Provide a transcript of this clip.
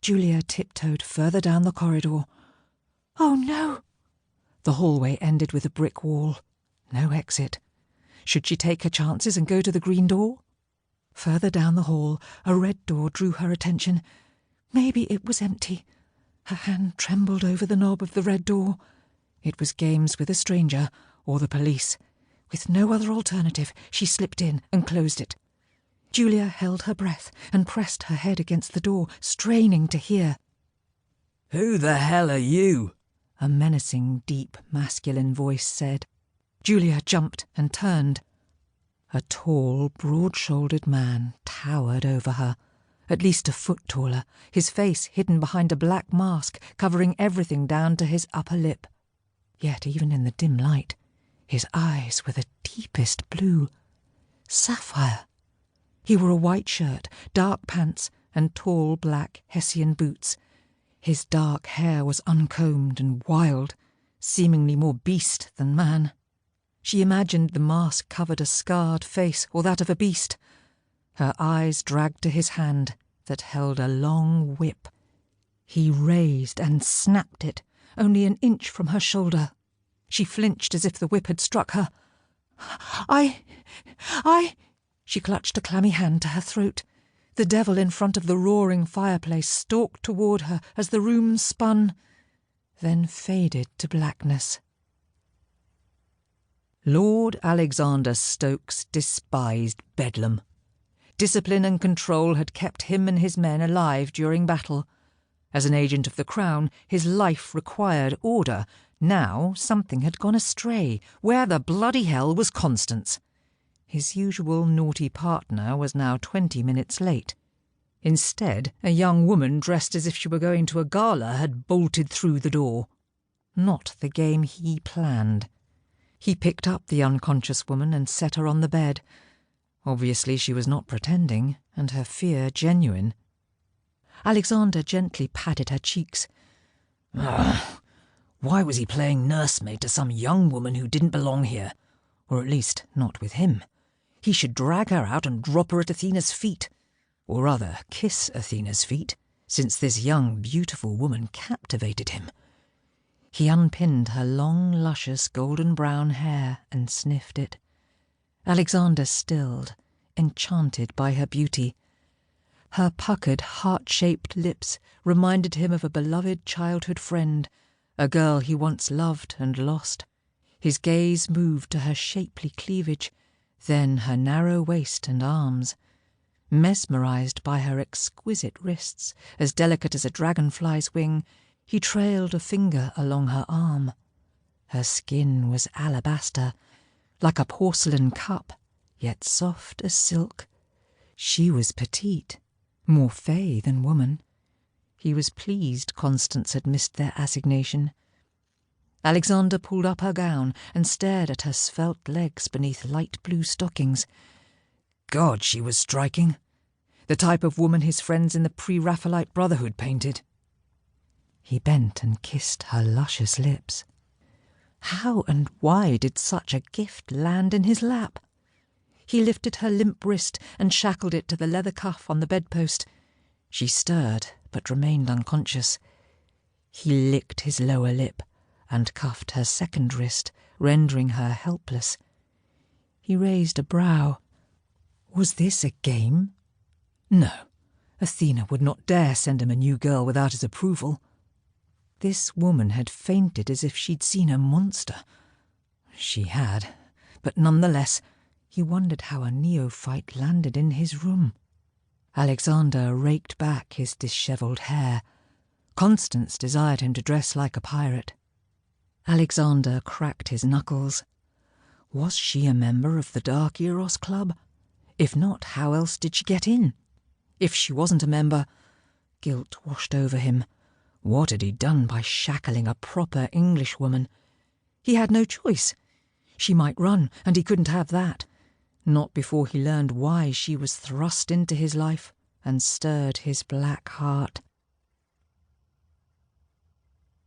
Julia tiptoed further down the corridor. Oh no! The hallway ended with a brick wall. No exit. Should she take her chances and go to the green door? Further down the hall, a red door drew her attention. Maybe it was empty. Her hand trembled over the knob of the red door. It was games with a stranger or the police. With no other alternative, she slipped in and closed it. Julia held her breath and pressed her head against the door, straining to hear. "Who the hell are you?" a menacing, deep, masculine voice said. Julia jumped and turned. A tall, broad-shouldered man towered over her, at least a foot taller, his face hidden behind a black mask covering everything down to his upper lip. Yet even in the dim light, his eyes were the deepest blue. Sapphire. He wore a white shirt, dark pants, and tall black Hessian boots. His dark hair was uncombed and wild, seemingly more beast than man. She imagined the mask covered a scarred face or that of a beast. Her eyes dragged to his hand that held a long whip. He raised and snapped it, only an inch from her shoulder. She flinched as if the whip had struck her. I... She clutched a clammy hand to her throat. The devil in front of the roaring fireplace stalked toward her as the room spun, then faded to blackness. Lord Alexander Stokes despised bedlam. Discipline and control had kept him and his men alive during battle. As an agent of the Crown, his life required order. Now something had gone astray. Where the bloody hell was Constance? His usual naughty partner was now 20 minutes late. Instead, a young woman dressed as if she were going to a gala had bolted through the door. Not the game he planned. He picked up the unconscious woman and set her on the bed. Obviously she was not pretending, and her fear genuine. Alexander gently patted her cheeks. Why was he playing nursemaid to some young woman who didn't belong here? Or at least not with him. He should drag her out and drop her at Athena's feet. Or rather, kiss Athena's feet, since this young, beautiful woman captivated him. He unpinned her long, luscious, golden-brown hair and sniffed it. Alexander stilled, enchanted by her beauty. Her puckered, heart-shaped lips reminded him of a beloved childhood friend, a girl he once loved and lost. His gaze moved to her shapely cleavage, then her narrow waist and arms. Mesmerized by her exquisite wrists, as delicate as a dragonfly's wing, he trailed a finger along her arm. Her skin was alabaster, like a porcelain cup, yet soft as silk. She was petite, more fey than woman. He was pleased Constance had missed their assignation. Alexander pulled up her gown and stared at her svelte legs beneath light blue stockings. God, she was striking. The type of woman his friends in the Pre-Raphaelite Brotherhood painted. He bent and kissed her luscious lips. How and why did such a gift land in his lap? He lifted her limp wrist and shackled it to the leather cuff on the bedpost. She stirred, but remained unconscious. He licked his lower lip and cuffed her second wrist, rendering her helpless. He raised a brow. Was this a game? No, Athena would not dare send him a new girl without his approval. This woman had fainted as if she'd seen a monster. She had, but nonetheless, he wondered how a neophyte landed in his room. Alexander raked back his dishevelled hair. Constance desired him to dress like a pirate. Alexander cracked his knuckles. Was she a member of the Dark Eros Club? If not, how else did she get in? If she wasn't a member, guilt washed over him. What had he done by shackling a proper Englishwoman? He had no choice. She might run, and he couldn't have that. Not before he learned why she was thrust into his life and stirred his black heart.